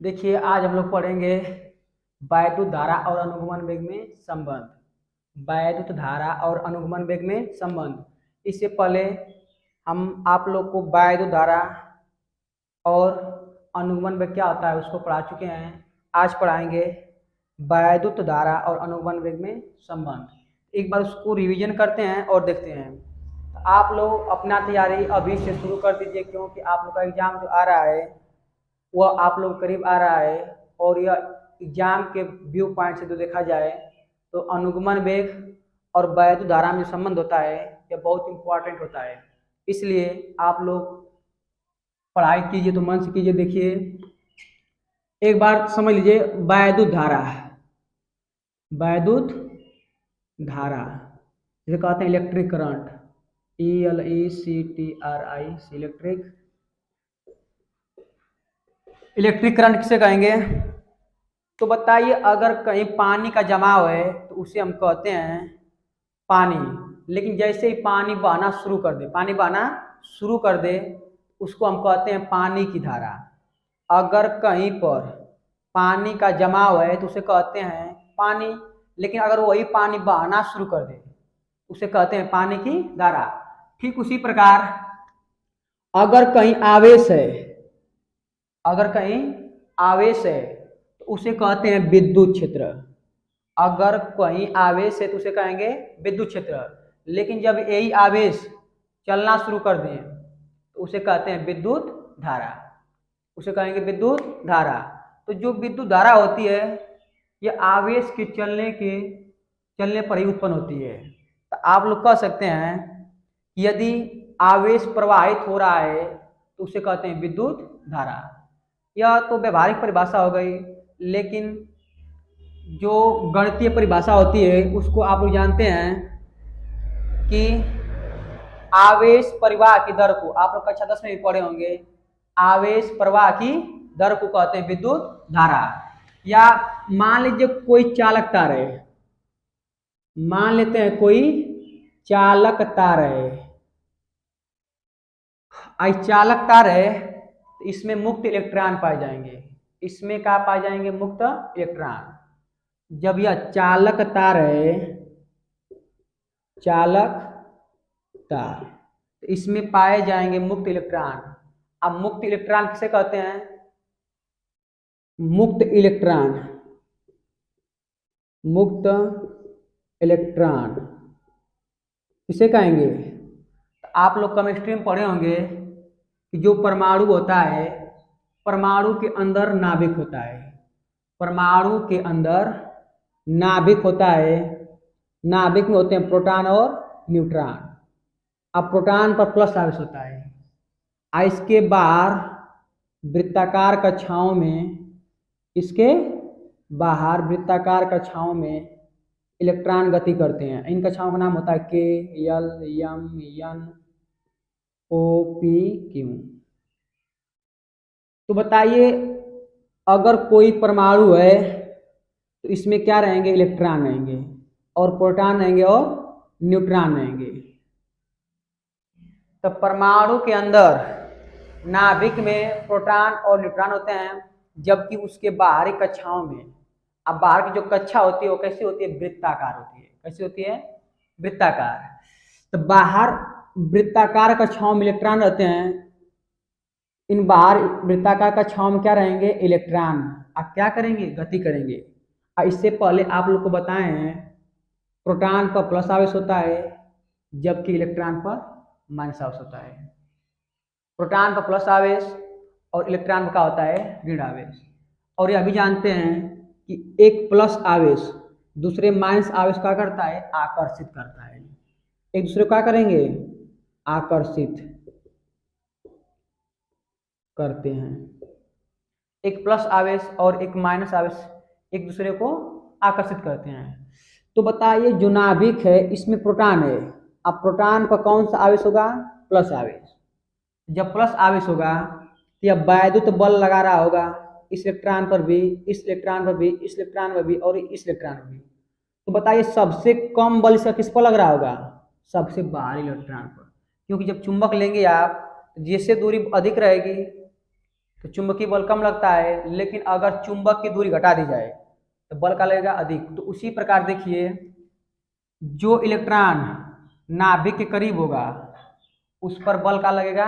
देखिए, आज हम लोग पढ़ेंगे वैद्युत धारा और अनुगमन वेग में संबंध। वैद्युत धारा और अनुगमन वेग में संबंध। इससे पहले हम आप लोग को वैद्युत धारा और अनुगमन वेग क्या होता है उसको पढ़ा चुके हैं। आज पढ़ाएंगे वैद्युत धारा और अनुगमन वेग में संबंध। एक बार उसको रिवीजन करते हैं और देखते हैं। तो आप लोग अपना तैयारी अभी से शुरू कर दीजिए, क्योंकि आप लोग का एग्जाम जो आ रहा है वह आप लोग करीब आ रहा है। और यह एग्जाम के व्यू पॉइंट से जो देखा जाए तो अनुगमन वेग और वैद्युत धारा में जो संबंध होता है यह बहुत इंपॉर्टेंट होता है। इसलिए आप लोग पढ़ाई कीजिए तो मन से कीजिए। देखिए, एक बार समझ लीजिए, वैद्युत धारा, वैद्युत धारा जिसे कहते हैं electric current, ELECTRIC, electric current किसे कहेंगे? तो बताइए, अगर कहीं पानी का जमाव है तो उसे हम कहते हैं पानी। लेकिन जैसे ही पानी बहना शुरू कर दे, पानी बहना शुरू कर दे, उसको हम कहते हैं पानी की धारा। अगर कहीं पर पानी का जमाव है तो उसे कहते हैं पानी, लेकिन अगर वही पानी बहना शुरू कर दे उसे कहते हैं पानी की धारा। ठीक उसी प्रकार अगर कहीं आवेश है, अगर कहीं आवेश है तो उसे कहते हैं विद्युत क्षेत्र। अगर कहीं आवेश है तो उसे कहेंगे विद्युत क्षेत्र। लेकिन जब यही आवेश चलना शुरू कर दें तो उसे कहते हैं विद्युत धारा, उसे कहेंगे विद्युत धारा। तो जो विद्युत धारा होती है यह आवेश के चलने पर ही उत्पन्न होती है। तो आप लोग कह सकते हैं कि यदि आवेश प्रवाहित हो रहा है तो उसे कहते हैं विद्युत धारा। यह तो व्यवहारिक परिभाषा हो गई, लेकिन जो गणितीय परिभाषा होती है उसको आप लोग जानते हैं कि आवेश प्रवाह की दर को, आप लोग कक्षा 10 में भी पढ़े होंगे, आवेश प्रवाह की दर को कहते हैं विद्युत धारा। या मान लीजिए कोई चालक तार है, मान लेते हैं कोई चालक तार है, चालक तार है तो इसमें मुक्त इलेक्ट्रॉन पाए जाएंगे। इसमें क्या पाए जाएंगे? मुक्त इलेक्ट्रॉन। जब यह चालक तार है, चालक तार, तो इसमें पाए जाएंगे मुक्त इलेक्ट्रॉन। अब मुक्त इलेक्ट्रॉन किसे कहते हैं? मुक्त इलेक्ट्रॉन, मुक्त इलेक्ट्रॉन किसे कहेंगे? तो आप लोग केमिस्ट्री में पढ़े होंगे कि जो परमाणु होता है, परमाणु के अंदर नाभिक होता है, परमाणु के अंदर नाभिक होता है। नाभिक में होते हैं प्रोटॉन और न्यूट्रॉन। अब प्रोटॉन पर प्लस आवेश होता है, और इसके बाहर वृत्ताकार कक्षाओं में, इसके बाहर वृत्ताकार कक्षाओं में इलेक्ट्रॉन गति करते हैं। इन कक्षाओं का नाम होता है K, L, M, N, O, P, Q। तो बताइए, अगर कोई परमाणु है तो इसमें क्या रहेंगे? इलेक्ट्रॉन रहेंगे, और प्रोटॉन रहेंगे और न्यूट्रॉन रहेंगे। तो परमाणु के अंदर नाभिक में प्रोटॉन और न्यूट्रॉन होते हैं, जबकि उसके बाहरी कक्षाओं में, अब बाहर की जो कक्षा होती है वो कैसी होती है? वृत्ताकार होती है। कैसी होती है? वृत्ताकार। तो बाहर वृत्ताकार कक्षाओं में इलेक्ट्रॉन रहते हैं। इन बाहर वृत्ताकार कक्षाओं में क्या रहेंगे? इलेक्ट्रॉन। अब क्या करेंगे? गति करेंगे। और इससे पहले आप लोग को बताए हैं प्रोटॉन पर प्लस आवेश होता है, जबकि इलेक्ट्रॉन पर माइनस आवेश होता है। प्रोटॉन पर प्लस आवेश और इलेक्ट्रॉन पर क्या होता है? ऋण आवेश। और यह भी जानते हैं कि एक प्लस आवेश दूसरे माइनस आवेश क्या करता है? आकर्षित करता है। एक दूसरे को क्या करेंगे? आकर्षित करते हैं। एक प्लस आवेश और एक माइनस आवेश एक दूसरे को आकर्षित करते हैं। तो बताइए, जो नाभिक है इसमें प्रोटॉन है। अब प्रोटॉन पर कौन सा आवेश होगा? प्लस आवेश। जब प्लस आवेश होगा तो यह वैद्युत बल लगा रहा होगा, इस इलेक्ट्रॉन पर भी, इस इलेक्ट्रॉन पर भी, इस इलेक्ट्रॉन पर भी और इस इलेक्ट्रॉन पर भी। तो बताइए, सबसे कम बल इसका किस पर लग रहा होगा? सबसे बाहरी इलेक्ट्रॉन पर। क्योंकि जब चुंबक लेंगे आप, जैसे दूरी अधिक रहेगी तो चुंबकीय बल कम लगता है, लेकिन अगर चुंबक की दूरी घटा दी जाए तो बल का लगेगा अधिक। तो उसी प्रकार देखिए, जो इलेक्ट्रॉन नाभिक के करीब होगा उस पर बल का लगेगा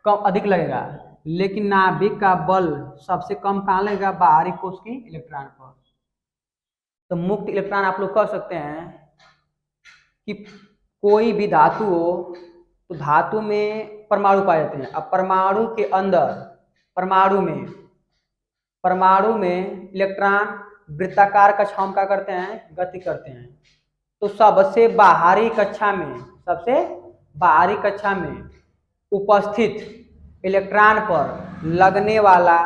कम, अधिक लगेगा, लेकिन नाभिक का बल सबसे कम कहाँ लगेगा, बाहरी कोश की इलेक्ट्रॉन पर। तो मुक्त इलेक्ट्रॉन आप लोग कह सकते हैं कि कोई भी धातु हो तो धातु में परमाणु पाए जाते हैं। अब परमाणु के अंदर, परमाणु में इलेक्ट्रॉन वृत्ताकार कक्षाओं का करते हैं, गति करते हैं। तो सबसे बाहरी कक्षा में उपस्थित इलेक्ट्रॉन पर लगने वाला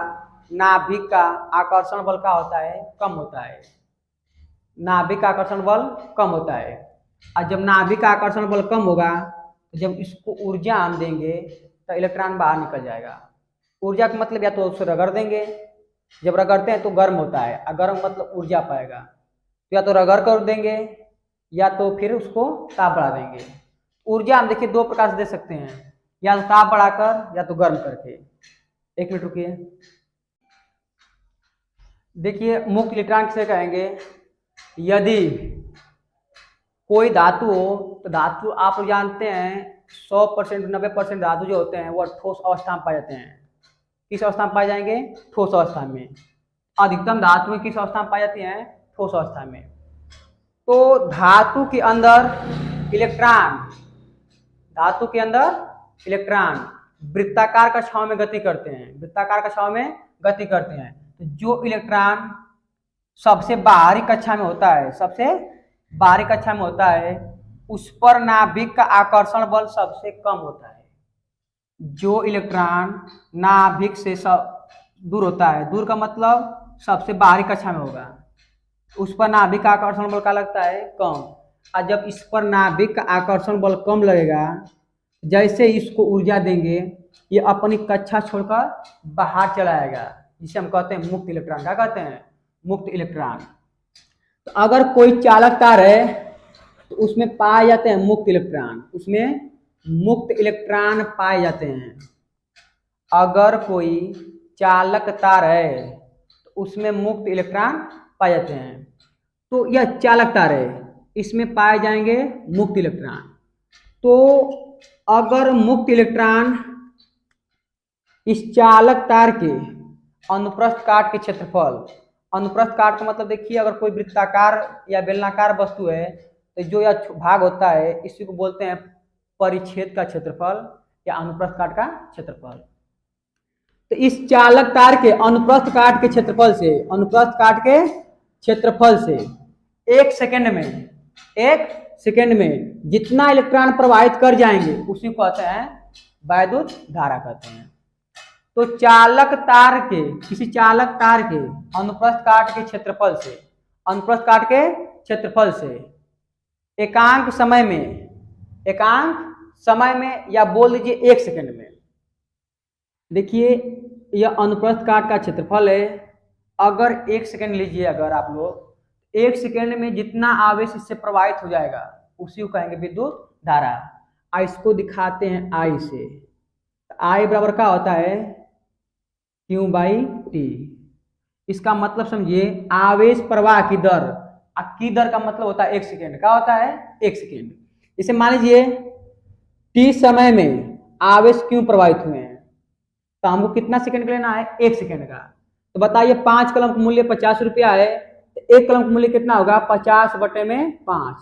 नाभिक का आकर्षण बल का होता है, कम होता है। नाभिक का आकर्षण बल कम होता है। और जब नाभिक का आकर्षण बल कम होगा तो जब इसको ऊर्जा हम देंगे तो इलेक्ट्रॉन बाहर निकल जाएगा। ऊर्जा का मतलब या तो उसको रगड़ देंगे, जब रगड़ते हैं तो गर्म होता है, और गर्म मतलब ऊर्जा पाएगा। तो या तो रगड़ कर देंगे या तो फिर उसको ताप बढ़ा देंगे। ऊर्जा हम देखिए दो प्रकार से दे सकते हैं, या तो ताप बढ़ाकर या तो गर्म करके। एक मिनट रुकिए। देखिए मुक्त इलेक्ट्रॉन किसे कहेंगे, यदि कोई धातु हो तो धातु आप लोग जानते हैं 100% 90% धातु जो होते हैं वो ठोस अवस्था में पाए जाते हैं। किस अवस्था में पाए जाएंगे, ठोस अवस्था में। अधिकतम धातुएं किस अवस्था में पाई जाती हैं, ठोस अवस्था में। तो धातु के अंदर इलेक्ट्रॉन वृत्ताकार कक्षाओं में गति करते हैं। तो जो इलेक्ट्रॉन सबसे बाहरी कक्षा में होता है उस पर नाभिक का आकर्षण बल सबसे कम होता है। जो इलेक्ट्रॉन नाभिक से दूर होता है, दूर का मतलब सबसे बाहरी कक्षा में होगा, उस पर नाभिक का आकर्षण बल का लगता है कम। और जब इस पर नाभिक का आकर्षण बल कम लगेगा, जैसे इसको ऊर्जा देंगे ये अपनी कक्षा छोड़कर बाहर चला जाएगा, जिसे हम कहते हैं मुक्त इलेक्ट्रॉन। क्या कहते हैं, मुक्त इलेक्ट्रॉन। तो अगर कोई चालक तार है तो उसमें पाए जाते हैं मुक्त इलेक्ट्रॉन पाए जाते हैं। अगर कोई चालक तार है तो उसमें मुक्त इलेक्ट्रॉन पाए जाते हैं। तो यह चालक तार है, इसमें पाए जाएंगे मुक्त इलेक्ट्रॉन। तो अगर मुक्त इलेक्ट्रॉन इस चालक तार के अनुप्रस्थ काट के क्षेत्रफल, अनुप्रस्थ काट का मतलब देखिए, अगर कोई वृत्ताकार या बेलनाकार वस्तु है तो जो यह भाग होता है इसी को बोलते हैं परिच्छेद का क्षेत्रफल या अनुप्रस्थ काट का क्षेत्रफल। तो इस चालक तार के अनुप्रस्थ काट के क्षेत्रफल से एक सेकेंड में जितना इलेक्ट्रॉन प्रवाहित कर जाएंगे उसी को कहते हैं वैद्युत धारा कहते हैं। तो किसी चालक तार के अनुप्रस्थ काट के क्षेत्रफल से एकांक समय में या बोल लीजिए 1 सेकेंड में। देखिए यह अनुप्रस्थ काट का क्षेत्रफल है। अगर 1 सेकेंड लीजिए, अगर आप लोग 1 सेकेंड में जितना आवेश इससे प्रवाहित हो जाएगा उसी को कहेंगे विद्युत धारा। आई इसको दिखाते हैं आई से। आई बराबर क्या होता है, Q/T। इसका मतलब समझिए, आवेश प्रवाह की दर का मतलब होता है 1 सेकेंड। क्या होता है, 1 सेकेंड। इसे मान लीजिए T समय में आवेश क्यों प्रवाहित हुए हैं, तो हमको कितना सेकंड का लेना है, 1 सेकंड का। तो बताइए 5 कलम का मूल्य 50 रुपया है, तो 1 कलम का मूल्य कितना होगा, 50/5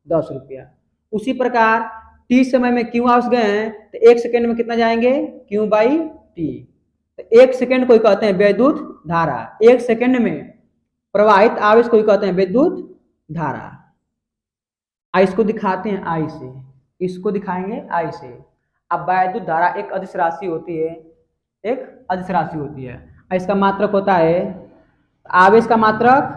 10 रुपया। उसी प्रकार T समय में क्यों आवेश गए हैं तो 1 सेकंड में कितना जाएंगे, Q/T। तो 1 सेकंड को कहते हैं विद्युत धारा। 1 सेकंड में प्रवाहित आवेश को कहते हैं विद्युत धारा। इसको दिखाते हैं आई से, इसको दिखाएंगे आई से। अब वैद्युत धारा एक अदिश राशि होती है, इसका मात्रक होता है, आवेश का मात्रक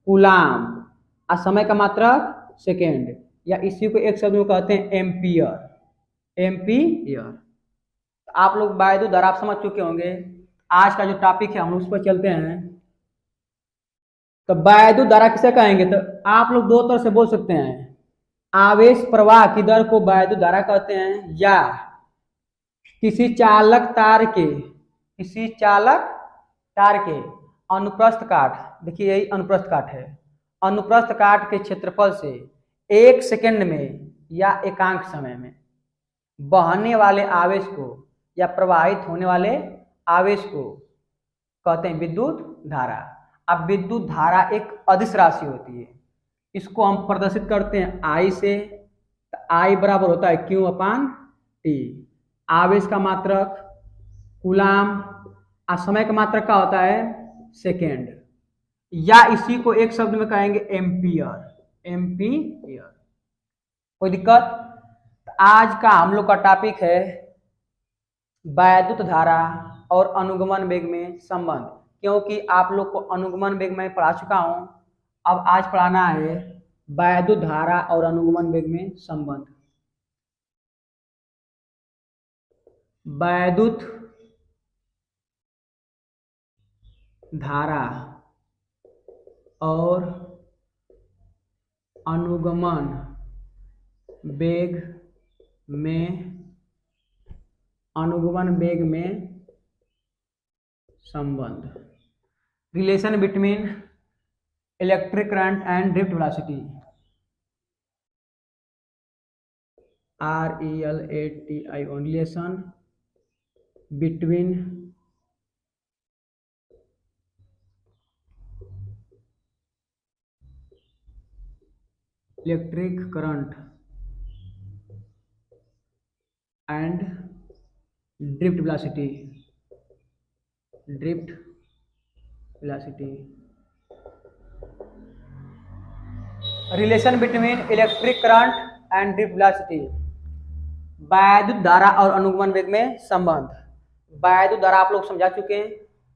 कूलाम और समय का मात्रक सेकेंड, या इसी को एक शब्द में कहते हैं एम्पियर। आप लोग वैद्युत धारा आप समझ चुके होंगे। आज का जो टॉपिक है हम उस पर चलते हैं। तो वैद्युत धारा किसे कहेंगे, तो आप लोग दो तरह से बोल सकते हैं। आवेश प्रवाह की दर को वैद्युत धारा कहते हैं, या किसी चालक तार के किसी चालक तार के अनुप्रस्थ काट, देखिए यही अनुप्रस्थ काट है, अनुप्रस्थ काट के क्षेत्रफल से 1 सेकंड में या एकांक समय में बहने वाले आवेश को या प्रवाहित होने वाले आवेश को कहते हैं विद्युत धारा। अब विद्युत धारा एक अदिश राशि होती है, इसको हम प्रदर्शित करते हैं आई से। आई बराबर होता है Q अपान टी। आवेश का मात्रक कूलाम और समय का मात्रक का होता है सेकेंड, या इसी को एक शब्द में कहेंगे एम्पियर। एम्पियर। कोई दिक्कत? आज का हम लोग का टॉपिक है वैद्युत धारा और अनुगमन वेग में संबंध, क्योंकि आप लोग को अनुगमन वेग में पढ़ा चुका हूं, अब आज पढ़ाना है वैद्युत धारा और अनुगमन वेग में संबंध। वैद्युत धारा और अनुगमन वेग में संबंध। Relation between electric current and drift velocity. RELATION। Relation between electric current and drift velocity. Drift velocity. Relation between electric current and drift velocity. वैद्युत धारा और अनुगमन वेग में संबंध। वैद्युत धारा आप लोग समझा चुके हैं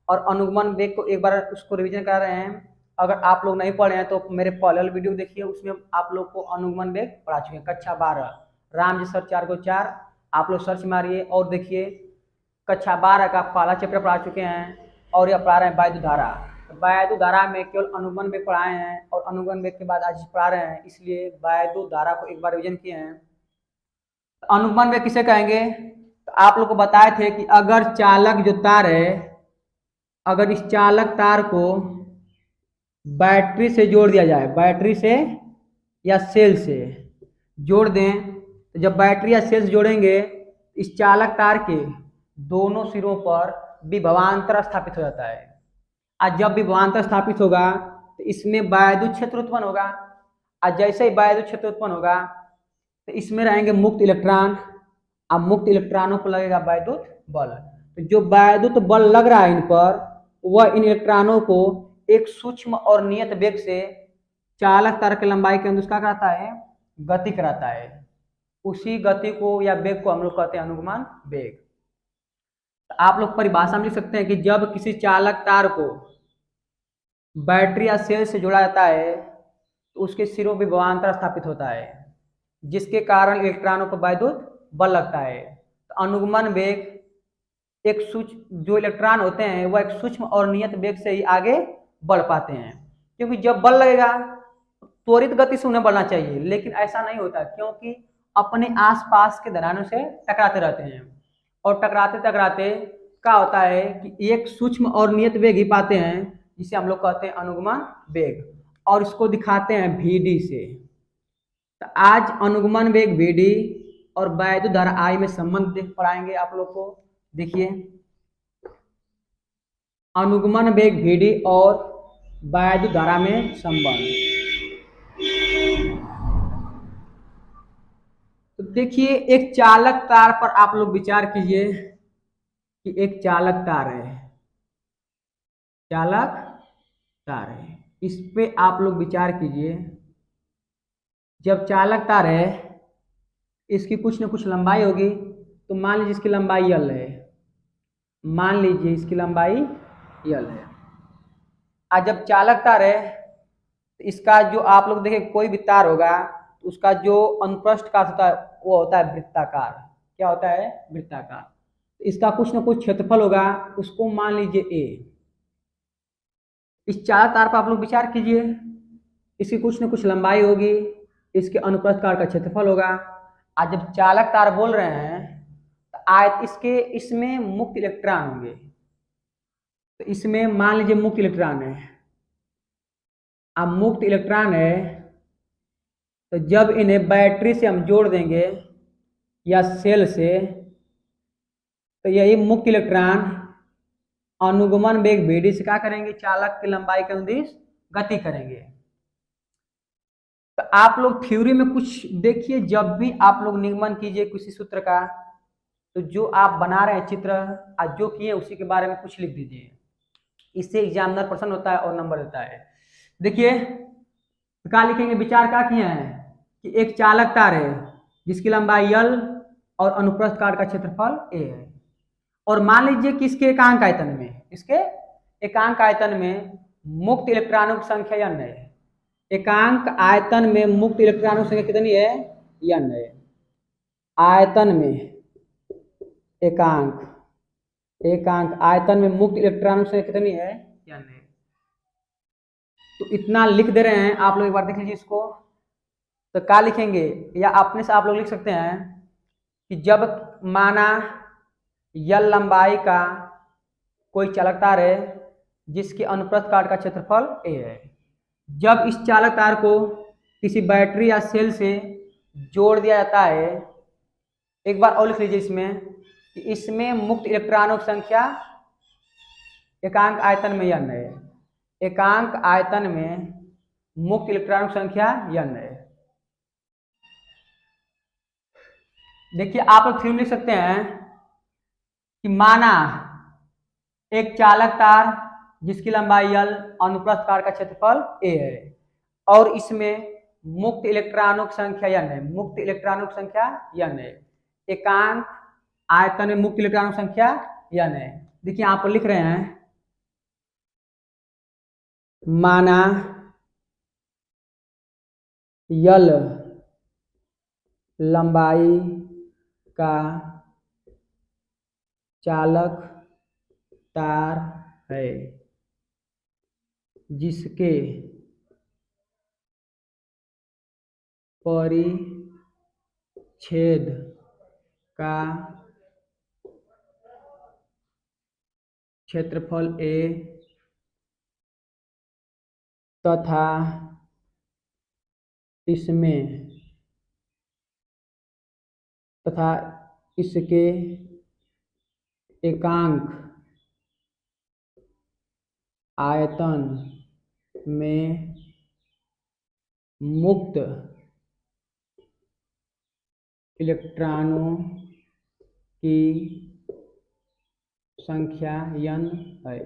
और अनुगमन वेग को एक बार उसको रिवीजन कर रहे हैं। अगर आप लोग नहीं पढ़े हैं तो मेरे पहले वाले वीडियो देखिए, उसमें आप लोग को अनुगमन वेग पढ़ा चुके हैं। कक्षा 12 राम जी सर 4 को 4 आप लोग सर्च मारिए और देखिए, कक्षा 12 का पहला चैप्टर पढ़ा चुके हैं और यह पढ़ा रहे हैं वैद्युत धारा। वैद्युत धारा में केवल अनुगमन वेग पढ़ाए हैं और अनुगमन वेग के बाद आज पढ़ा रहे हैं, इसलिए वैद्युत धारा को एक बार रिवीजन किए हैं। अनुगमन वेग किसे कहेंगे? तो आप लोग को बताए थे कि अगर चालक जो तार है, अगर इस चालक तार को बैटरी से जोड़ दिया जाए, बैटरी से या सेल से जोड़ दें, तो जब बैटरी या सेल से जोड़ेंगे इस चालक तार के दोनों सिरों पर विभवांतर स्थापित हो जाता है। और जब विभवांतर स्थापित होगा तो इसमें वैद्युत क्षेत्र उत्पन्न होगा, और जैसे ही वैद्युत क्षेत्र उत्पन्न होगा तो इसमें रहेंगे मुक्त इलेक्ट्रॉन, अब मुक्त इलेक्ट्रॉनों को लगेगा वैद्युत बल। तो जो वैद्युत बल लग रहा है इन पर, वह इन इलेक्ट्रॉनों को एक सूक्ष्म और नियत वेग से चालक तार की लंबाई के अनुसार क्या कराता है? गति कराता है। उसी गति को या वेग को हम लोग कहते हैं अनुगमन वेग। तो आप लोग परिभाषा में लिख सकते हैं कि जब किसी चालक तार को बैटरी या सेल से जोड़ा जाता है तो उसके सिरों में विभवांतर स्थापित होता है, जिसके कारण इलेक्ट्रॉनों को वैद्युत बल लगता है। तो अनुगमन वेग एक जो इलेक्ट्रॉन होते हैं वह एक सूक्ष्म और नियत वेग से ही आगे बढ़ पाते हैं, क्योंकि जब बल लगेगा त्वरित गति से उन्हें बढ़ना चाहिए, लेकिन ऐसा नहीं होता क्योंकि अपने आसपास के धरानों से टकराते रहते हैं और टकराते टकराते क्या होता है कि एक सूक्ष्म और नियत वेग ही पाते हैं, जिसे हम लोग कहते हैं अनुगमन वेग, और इसको दिखाते हैं VD से। तो आज अनुगमन वेग VD और वैद्युत धारा I में संबंध पढ़ाएंगे आप लोग को। देखिए, अनुगमन वेग VD और वैद्युत धारा में संबंध। तो देखिए, एक चालक तार पर आप लोग विचार कीजिए कि एक चालक तार है, चालक तार है, इस पे आप लोग विचार कीजिए। जब चालक तार है, इसकी कुछ न कुछ लंबाई होगी, तो मान लीजिए इसकी लंबाई L है, मान लीजिए इसकी लंबाई L है। आज जब चालक तार है तो इसका जो आप लोग देखें कोई भी तार होगा उसका जो अनुप्रस्थ काट होता है वो होता है वृत्ताकार। क्या होता है? वृत्ताकार। इसका कुछ न कुछ क्षेत्रफल होगा, उसको मान लीजिए A। इस चालक तार पर आप लोग विचार कीजिए, इसकी कुछ न कुछ लंबाई होगी, इसके अनुप्रस्थ काट का क्षेत्रफल होगा। आज जब चालक तार बोल रहे हैं तो इसमें मुक्त इलेक्ट्रॉन होंगे, तो इसमें मान लीजिए मुक्त इलेक्ट्रॉन है। अब मुक्त इलेक्ट्रॉन है तो जब इन्हें बैटरी से हम जोड़ देंगे या सेल से, तो यही मुक्त इलेक्ट्रॉन अनुगमन वेग vd से क्या करेंगे, चालक की लंबाई के अनुदिश गति करेंगे। तो आप लोग थ्योरी में कुछ देखिए, जब भी आप लोग निगमन कीजिए किसी सूत्र का, तो जो आप बना रहे हैं चित्र आज जो किए उसी के बारे में कुछ लिख दीजिए। इससे एग्जामिनर प्रसन्न होता है और नंबर देता है। देखिए क्या लिखेंगे, विचार क्या किए हैं कि एक चालक तार है जिसकी लंबाई L और अनुप्रस्थ काट का क्षेत्रफल A है, और मान लीजिए कि इसके एकांक आयतन में, इसके एकांक आयतन में मुक्त इलेक्ट्रॉनों की संख्या n है। एकांक आयतन में मुक्त इलेक्ट्रॉनों की संख्या कितनी है, n है। आयतन में एकांक आयतन में मुक्त इलेक्ट्रॉनों की संख्या कितनी है, n है। तो इतना लिख दे रहे हैं, आप लोग एक बार देख लीजिए इसको। तो क्या लिखेंगे, या अपने से आप लोग लिख सकते हैं कि जब माना L लंबाई का कोई चालक तार है जिसके अनुप्रस्थ काट का क्षेत्रफल A है, जब इस चालक तार को किसी बैटरी या सेल से जोड़ दिया जाता है, एक बार और लिख लीजिए इसमें कि इसमें मुक्त इलेक्ट्रॉनों की संख्या एकांक आयतन में n है। एकांक आयतन में मुक्त इलेक्ट्रॉनों की संख्या n है। देखिए आप लोग थ्योरी लिख सकते हैं कि माना एक चालक तार जिसकी लंबाई L अनुप्रस्थ काट का क्षेत्रफल A है और इसमें मुक्त इलेक्ट्रॉनों की संख्या n है। मुक्त इलेक्ट्रॉनों की संख्या n है। एकांक आयतन में मुक्त इलेक्ट्रॉनों की संख्या n है। देखिए आप लिख रहे हैं, माना L लंबाई का चालक तार है जिसके परिच्छेद का क्षेत्रफल A तथा इसके एकांक आयतन में मुक्त इलेक्ट्रॉनों की संख्या n है।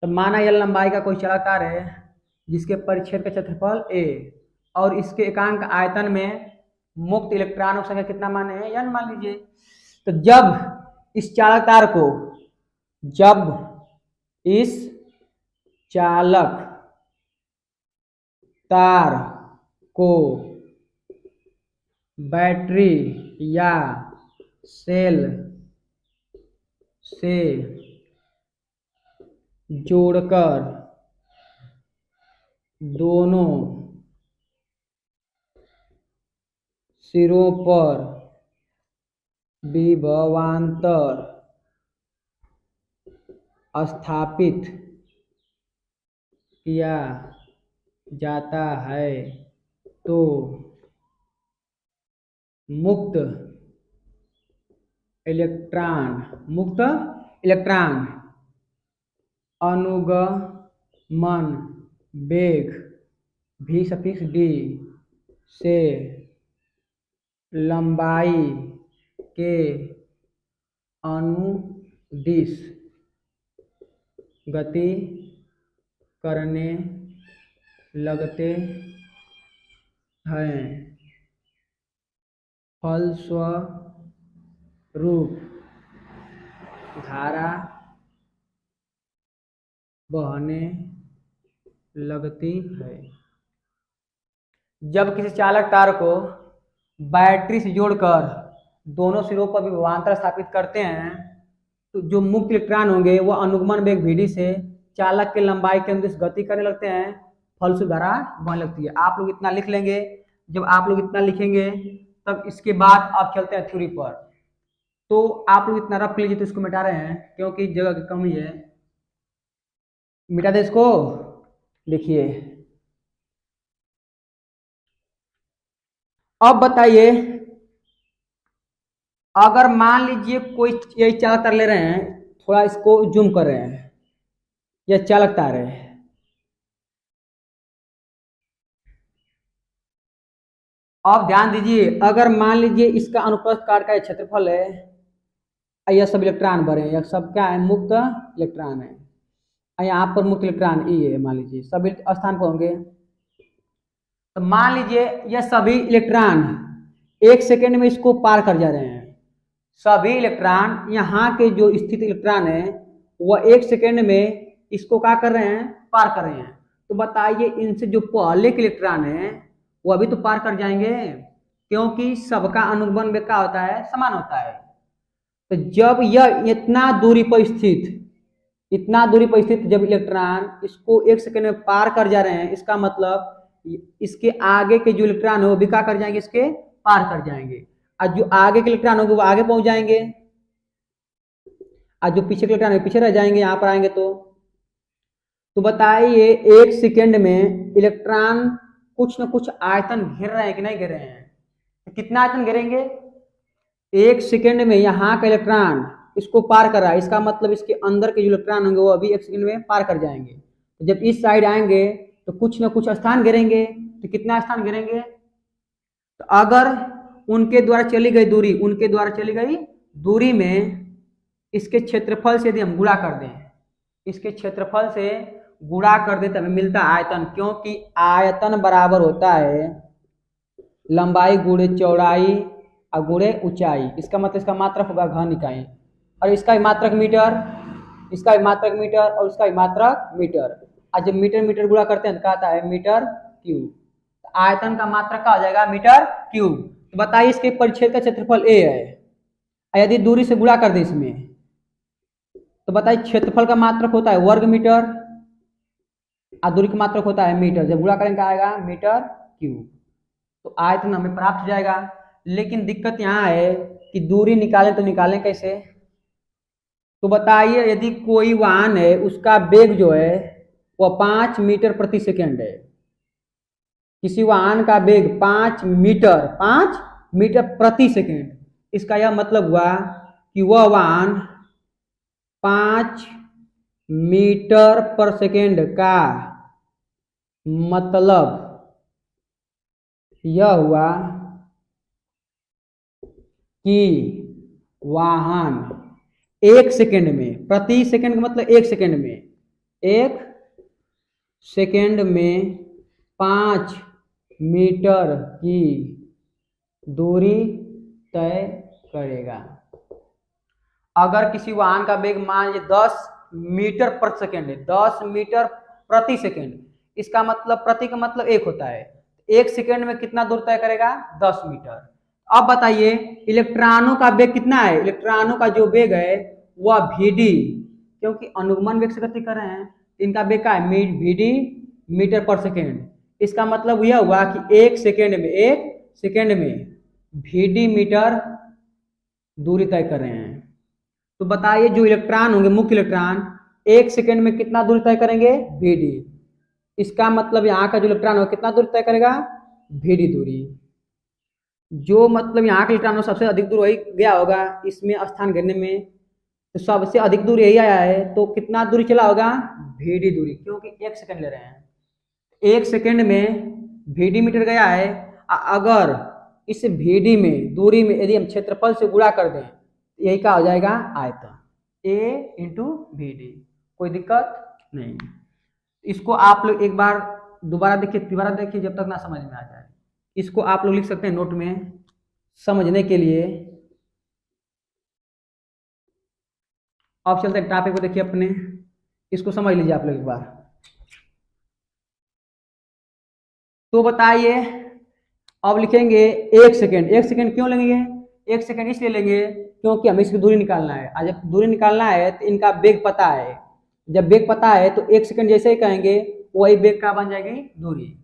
तो माना L लंबाई का कोई चालक तार है जिसके परिच्छेद का क्षेत्रफल A और इसके एकांक आयतन में मुक्त इलेक्ट्रॉनों की संख्या कितना माने है, n मान लीजिए। तो जब इस चालक तार को बैटरी या सेल से जोड़कर दोनों सिरों पर विभवांतर स्थापित किया जाता है तो मुक्त इलेक्ट्रॉन अनुगमन वेग v∞d से लंबाई के अनुदिश गति करने लगते हैं। फलस्वरूप धारा बहने लगती है। जब किसी चालक तार को बैटरी से जोड़कर दोनों सिरों पर विभवांतर स्थापित करते हैं तो जो मुक्त इलेक्ट्रॉन होंगे वो अनुगमन वेग vd से चालक के लंबाई के अनुदिश गति करने लगते हैं, फलस्वरूप धारा बहने लगती है। आप लोग इतना लिख लेंगे। जब आप लोग इतना लिखेंगे तब इसके बाद आप चलते हैं थ्योरी पर। तो आप लोग इतना रफ लीजिए, तो इसको मिटा रहे हैं क्योंकि जगह की कमी है। मिटा दे इसको। देखिए, अब बताइए, अगर मान लीजिए कोई यही चालक तार ले रहे हैं, थोड़ा इसको जूम कर रहे हैं, यह चालक तार है। अब ध्यान दीजिए, अगर मान लीजिए इसका अनुप्रस्थ काट का क्षेत्रफल है, यह सब इलेक्ट्रॉन भरे हैं, यह सब क्या है, मुक्त इलेक्ट्रॉन है। यहाँ पर मुक्त इलेक्ट्रॉन ई है, मान लीजिए सभी स्थान पर होंगे। तो मान लीजिए यह सभी इलेक्ट्रॉन 1 सेकेंड में इसको पार कर जा रहे हैं। सभी इलेक्ट्रॉन, यहाँ के जो स्थित इलेक्ट्रॉन है वह 1 सेकेंड में इसको क्या कर रहे हैं, पार कर रहे हैं। तो बताइए, इनसे जो पहले के इलेक्ट्रॉन है वह भी तो पार कर जाएंगे, क्योंकि सबका अनुगमन वेग क्या होता है, समान होता है। तो जब यह इतना दूरी पर स्थित जब इलेक्ट्रॉन इसको 1 सेकेंड में पार कर जा रहे हैं, इसका मतलब इसके आगे के जो इलेक्ट्रॉन है वो भी क्या कर जाएंगे, इसके पार कर जाएंगे। और जो आगे के इलेक्ट्रॉन होंगे वो आगे पहुंच जाएंगे, और जो पीछे के इलेक्ट्रॉन है पीछे रह जाएंगे, यहाँ पर आएंगे। तो बताइए, 1 सेकेंड में इलेक्ट्रॉन कुछ न कुछ आयतन घेर रहे हैं कि नहीं घेर रहे हैं? कितना आयतन घेरेंगे? 1 सेकेंड में यहाँ का इलेक्ट्रॉन इसको पार कर रहा है, इसका मतलब इसके अंदर के जो इलेक्ट्रॉन होंगे वो अभी 1 सेकेंड में पार कर जाएंगे। तो जब इस साइड आएंगे तो कुछ न कुछ स्थान घेरेंगे। तो कितना स्थान घेरेंगे? तो अगर उनके द्वारा चली गई दूरी में इसके क्षेत्रफल से यदि हम गुणा कर दें, इसके क्षेत्रफल से गुणा कर दें तो हमें मिलता है आयतन, क्योंकि आयतन बराबर होता है लंबाई गुणे चौड़ाई और गुणे ऊंचाई। इसका मतलब इसका मात्रक होगा घन इकाई, और इसका मात्रक मीटर, इसका मात्रक मीटर, और इसका मात्रक मीटर। और जब मीटर मीटर गुणा करते हैं तो क्या आता है, मीटर क्यूब। आयतन का मात्रक क्या हो जाएगा, मीटर क्यूब। तो बताइए, इसके परिच्छेद का क्षेत्रफल ए है, यदि दूरी से गुणा कर दे इसमें, तो बताइए क्षेत्रफल का मात्रक होता है वर्ग मीटर और दूरी का मात्रक होता है मीटर। जब गुणा करेंगे आएगा मीटर क्यूब। तो आयतन हमें प्राप्त हो जाएगा। लेकिन दिक्कत यहाँ है कि दूरी निकालें तो निकालें कैसे? तो बताइए, यदि कोई वाहन है उसका वेग जो है वह 5 मीटर प्रति सेकेंड है, किसी वाहन का वेग 5 मीटर प्रति सेकेंड, इसका यह मतलब हुआ कि वह वाहन 5 मीटर पर सेकेंड का मतलब यह हुआ कि वाहन 1 सेकेंड में, प्रति सेकेंड का मतलब 1 सेकेंड में, 1 सेकेंड में 5 मीटर की दूरी तय करेगा। अगर किसी वाहन का वेग मान लीजिए 10 मीटर प्रति सेकेंड है, 10 मीटर प्रति सेकेंड, इसका मतलब प्रति का मतलब 1 होता है, 1 सेकेंड में कितना दूर तय करेगा, 10 मीटर। अब बताइए, इलेक्ट्रॉनों का वेग कितना है? इलेक्ट्रॉनों का जो वेग है वह VD, क्योंकि अनुगमन वेग से गति कर रहे हैं, इनका वेग क्या है, VD मीटर पर सेकेंड। इसका मतलब यह हुआ कि 1 सेकेंड में VD मीटर दूरी तय कर रहे हैं। तो बताइए, जो इलेक्ट्रॉन होंगे, मुख्य इलेक्ट्रॉन 1 सेकेंड में कितना दूरी तय करेंगे, VD। इसका मतलब यहाँ का जो इलेक्ट्रॉन होगा कितना दूरी तय करेगा, VD दूरी। जो मतलब यहाँ के इलेक्ट्रॉन सबसे अधिक दूर वही गया होगा इसमें स्थान घेरने में, तो सबसे अधिक दूर यही आया है। तो कितना दूरी चला होगा, VD दूरी, क्योंकि 1 सेकेंड ले रहे हैं। 1 सेकेंड में VD मीटर गया है। अगर इस VD में दूरी में यदि हम क्षेत्रफल से गुणा कर दें, यही क्या हो जाएगा, आयतन, A इंटू VD। कोई दिक्कत नहीं। इसको आप लोग एक बार दोबारा देखिए जब तक ना समझ में आ जाए। इसको आप लोग लिख सकते हैं नोट में समझने के लिए। अब चलते हैं टॉपिक को, देखिए अपने, इसको समझ लीजिए आप लोग एक बार। तो बताइए, अब लिखेंगे 1 सेकेंड। 1 सेकेंड क्यों लेंगे? 1 सेकेंड इसलिए लेंगे क्योंकि हमें इसकी दूरी निकालना है, और जब दूरी निकालना है तो इनका वेग पता है। जब वेग पता है तो 1 सेकेंड जैसे ही कहेंगे वही वेग का बन जाएगी दूरी।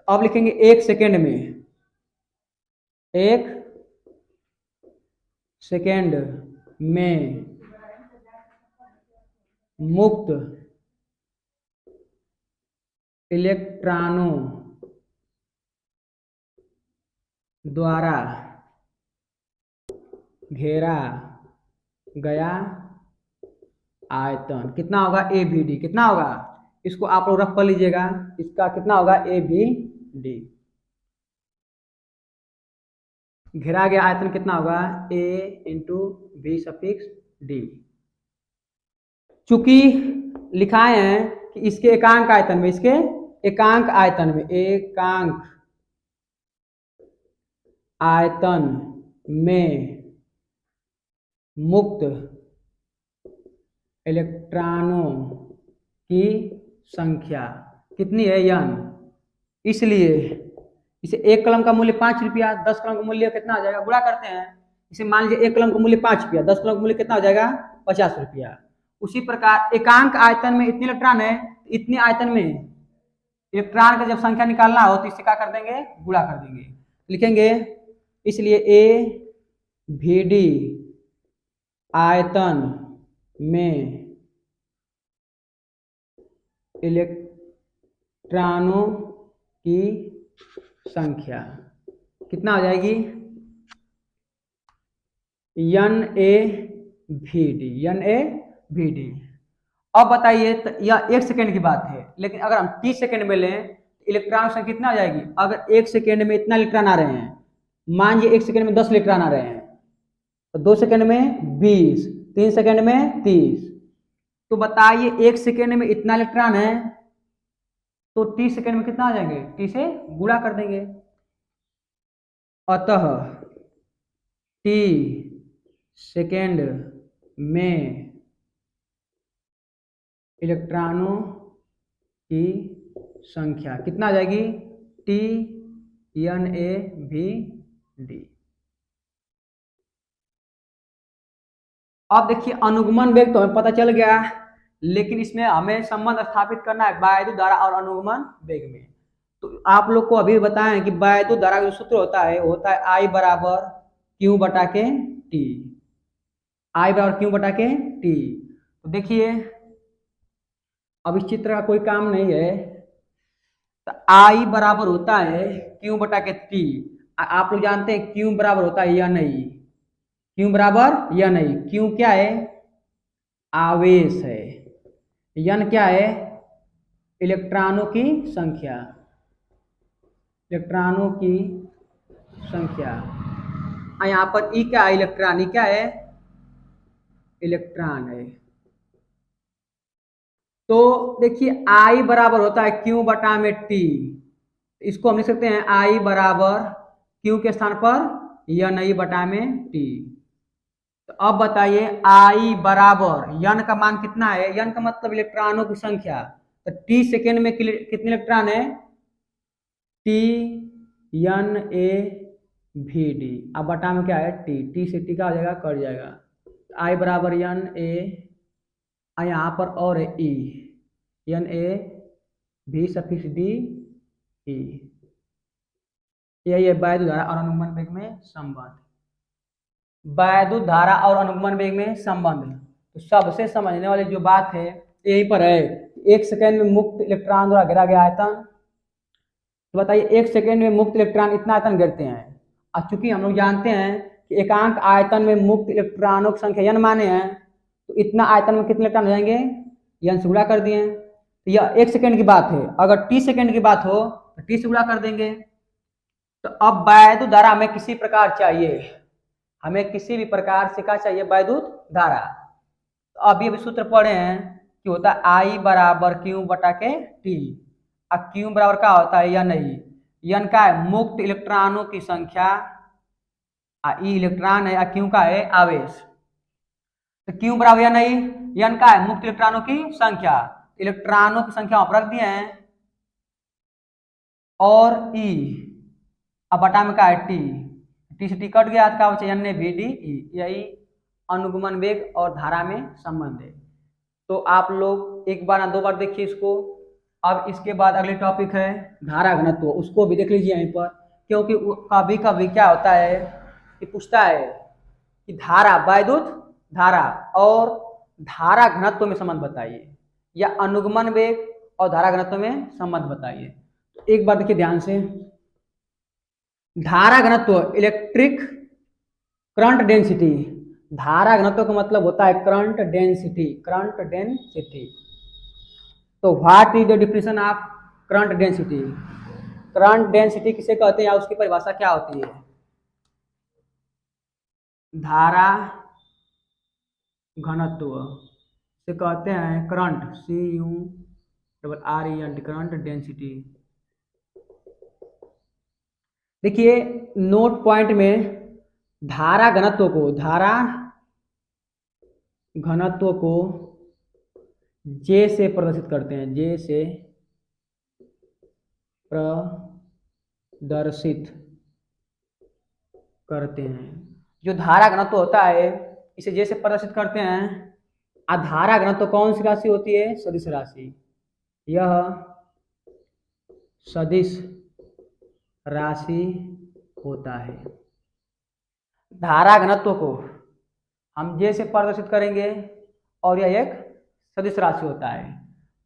अब लिखेंगे 1 सेकेंड में, 1 सेकेंड में मुक्त इलेक्ट्रॉनों द्वारा घेरा गया आयतन कितना होगा, ए बी डी। कितना होगा, इसको आप लोग रख कर लीजिएगा, इसका कितना होगा, ए बी डी। घेरा गया आयतन कितना होगा, ए इंटू बी सफिक्स डी। चूंकि लिखाए हैं कि इसके एकांक आयतन में, इसके एकांक आयतन में, एकांक आयतन में मुक्त इलेक्ट्रॉनों की संख्या कितनी है, n। इसलिए इसे एक कलम का मूल्य 5 रुपया, 10 कलम का मूल्य कितना हो जाएगा, गुणा करते हैं। इसे मान लीजिए एक कलम का मूल्य 5 रुपया, 10 कलम का मूल्य कितना हो जाएगा, 50 रुपया। उसी प्रकार एकांक आयतन में इतने इलेक्ट्रॉन है, इतने आयतन में इलेक्ट्रॉन का जब संख्या निकालना हो तो इससे क्या कर देंगे, गुणा कर देंगे, लिखेंगे। इसलिए ए भी डी आयतन में इलेक्ट्रॉनों की संख्या कितना हो जाएगी, एन ए भी डी, एन ए भी डी। अब बताइए, यह 1 सेकेंड की बात है, लेकिन अगर हम 30 सेकेंड में लें तो इलेक्ट्रॉन संख्या कितना आ जाएगी। अगर 1 सेकेंड में इतना इलेक्ट्रॉन आ रहे हैं, मान लीजिए 1 सेकेंड में 10 इलेक्ट्रॉन आ रहे हैं, तो 2 सेकेंड में 20, 3 सेकेंड में 30, तो बताइए 1 सेकेंड में इतना इलेक्ट्रॉन है तो 30 सेकेंड में कितना आ जाएंगे, 30 से गुणा कर देंगे। अतः टी सेकेंड में इलेक्ट्रॉनों की संख्या कितना आ जाएगी, टी एन ए भी डी। अब देखिए अनुगमन वेग तो हमें पता चल गया, लेकिन इसमें हमें संबंध स्थापित करना है वायुविद्युत धारा और अनुगमन वेग में। तो आप लोग को अभी बताएं कि वायुविद्युत धारा का जो सूत्र होता है आई बराबर क्यू बटा के टी, आई बराबर क्यू बटा के टी। तो देखिए अब इस चित्र का कोई काम नहीं है, तो आई बराबर होता है क्यू बटा के टी। आप लोग जानते हैं क्यू बराबर होता है या नहीं, क्यू बराबर या नहीं। क्यू क्या है, आवेश है, यन क्या है, इलेक्ट्रॉनों की संख्या, इलेक्ट्रॉनों की संख्या। यहाँ पर ई क्या है, इलेक्ट्रॉन, ई क्या है, इलेक्ट्रॉन है। तो देखिए आई बराबर होता है क्यू बटा में टी, इसको हम लिख सकते हैं आई बराबर क्यू के स्थान पर यन आई बटा में टी। तो अब बताइए आई बराबर यन का मान कितना है, यन का मतलब इलेक्ट्रॉनों की संख्या। तो टी सेकेंड में कितने इलेक्ट्रॉन है, टी एन ए भी डी। अब बटा में क्या है, टी, टी से टी का हो जाएगा, कट जाएगा। आई बराबर एन ए, यहाँ पर और है ई, एन ए भी सफिक्स डी ई। यही है वैद्युत धारा और अनुगमन वेग में संबंध, वैद्युत धारा और अनुगमन वेग में संबंध। तो सबसे समझने वाली जो बात है यहीं पर है, 1 सेकेंड में मुक्त इलेक्ट्रॉन द्वारा घेरा गया आयतन। तो बताइए 1 सेकेंड में मुक्त इलेक्ट्रॉन इतना आयतन घेरते हैं, और चूंकि हम लोग जानते हैं कि एकांक आयतन में मुक्त इलेक्ट्रॉनों की संख्या n माने हैं, तो इतना आयतन में कितने इलेक्ट्रॉन हो जाएंगे, n से गुणा कर दिए। तो यह 1 सेकेंड की बात है, अगर t सेकेंड की बात हो तो t से गुणा कर देंगे। तो अब वैद्युत धारा हमें किसी प्रकार चाहिए, हमें किसी भी प्रकार से क्या चाहिए, वैद्युत धारा। तो अभी अभी सूत्र पढ़े हैं कि होता है आई बराबर क्यू बटा के टी, और क्यू बराबर क्या होता है, यन नहीं, यन का है मुक्त इलेक्ट्रॉनों की संख्या, ई इलेक्ट्रॉन है, क्यू का है आवेश। तो क्यू बराबर यन नहीं, यन का है मुक्त इलेक्ट्रॉनों की संख्या, इलेक्ट्रॉनों की संख्या वहां पर रख दिए हैं, और ई अब बटा में क्या है टी, टी से टी कट गया, क्या बचा एन ए भी डी ई। यही अनुगमन वेग और धारा में संबंध है। तो आप लोग एक बार ना 2 बार देखिए इसको। अब इसके बाद अगले टॉपिक है धारा घनत्व, उसको भी देख लीजिए यहीं पर, क्योंकि कभी कभी क्या होता है कि पूछता है कि धारा, वैद्युत धारा और धारा घनत्व में संबंध बताइए, या अनुगमन वेग और धारा घनत्व में संबंध बताइए। तो एक बार देखिए ध्यान से, धारा घनत्व इलेक्ट्रिक करंट डेंसिटी, धारा घनत्व का मतलब होता है करंट डेंसिटी, करंट डेंसिटी। तो what is the definition of current density, current density किसे कहते हैं या उसकी परिभाषा क्या होती है? धारा घनत्व से कहते हैं करंट, CURRENT, करंट डेंसिटी। देखिए नोट पॉइंट में धारा घनत्व को, धारा घनत्व को J से प्रदर्शित करते हैं, J से प्रदर्शित करते हैं। जो धारा घनत्व होता है इसे J से प्रदर्शित करते हैं। धारा घनत्व कौन सी राशि होती है? सदिश राशि। यह सदिश राशि होता है। धारा घनत्व को हम J से प्रदर्शित करेंगे और यह एक सदिश राशि होता है।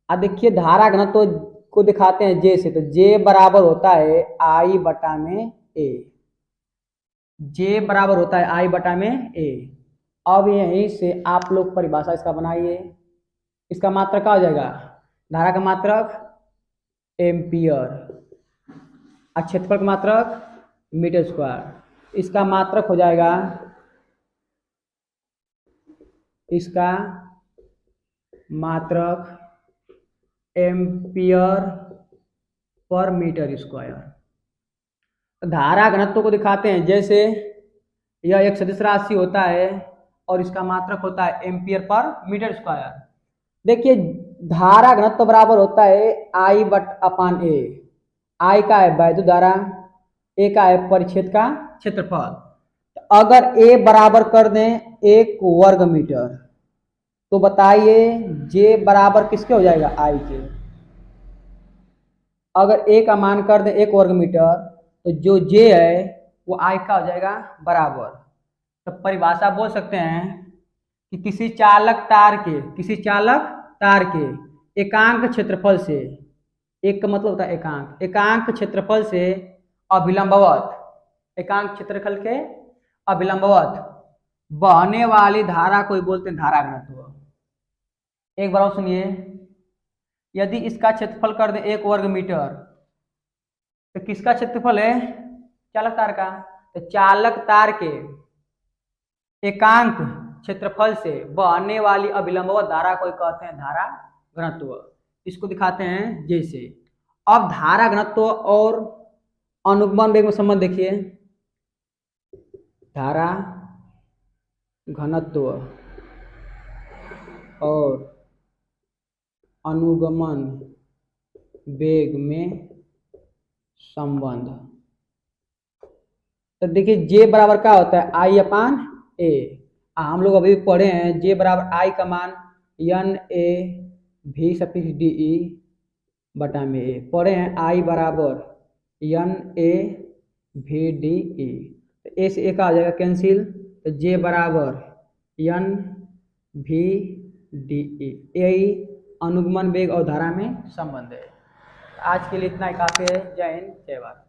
अब देखिए धारा घनत्व को दिखाते हैं J से, तो J बराबर होता है I बटा में A, J बराबर होता है I बटा में A। अब यहीं से आप लोग परिभाषा इसका बनाइए। इसका मात्रक क्या हो जाएगा? धारा का मात्रक एम्पियर, क्षेत्रफल का मात्रक मीटर स्क्वायर। इसका मात्रक हो जाएगा, इसका मात्रक एम्पियर पर मीटर स्क्वायर। धारा घनत्व को दिखाते हैं जैसे यह एक सदिश राशि होता है और इसका मात्रक होता है एम्पियर पर मीटर स्क्वायर। देखिए धारा घनत्व बराबर होता है I but upon A। I का है वैद्युत धारा, A का है परिक्षेत्र का क्षेत्रफल। अगर A बराबर कर दें 1 वर्ग मीटर तो बताइए J बराबर किसके हो जाएगा? I के। अगर A का मान कर दें 1 वर्ग मीटर तो जो J है वो I का हो जाएगा बराबर। तो परिभाषा बोल सकते हैं कि किसी चालक तार के एकांक क्षेत्रफल से, एक का मतलब होता है एकांक, एकांक क्षेत्रफल से अभिलंबवत, एकांक क्षेत्रफल के अभिलंबवत बहने वाली धारा को बोलते हैं धारा घनत्व। एक बार और सुनिए, यदि इसका क्षेत्रफल कर दे 1 वर्ग मीटर तो किसका क्षेत्रफल है? चालक तार का। तो चालक तार के एकांक क्षेत्रफल से बहने वाली अभिलंबवत धारा को कहते हैं धारा घनत्व। इसको दिखाते हैं जैसे। अब धारा घनत्व और अनुगमन वेग में संबंध देखिए। धारा घनत्व और अनुगमन वेग में संबंध, तो देखिए J बराबर क्या होता है? I upon A। हम लोग अभी पढ़े हैं J बराबर I का मान NA V सफिक्स DE बटा में A, पढ़े हैं I बराबर NA VDE। तो A से A का आ जाएगा कैंसिल, तो J बराबर NVDE। यही अनुगमन वेग और धारा में संबंध है। आज के लिए इतना ही काफी है। जय हिंद, जय भारत।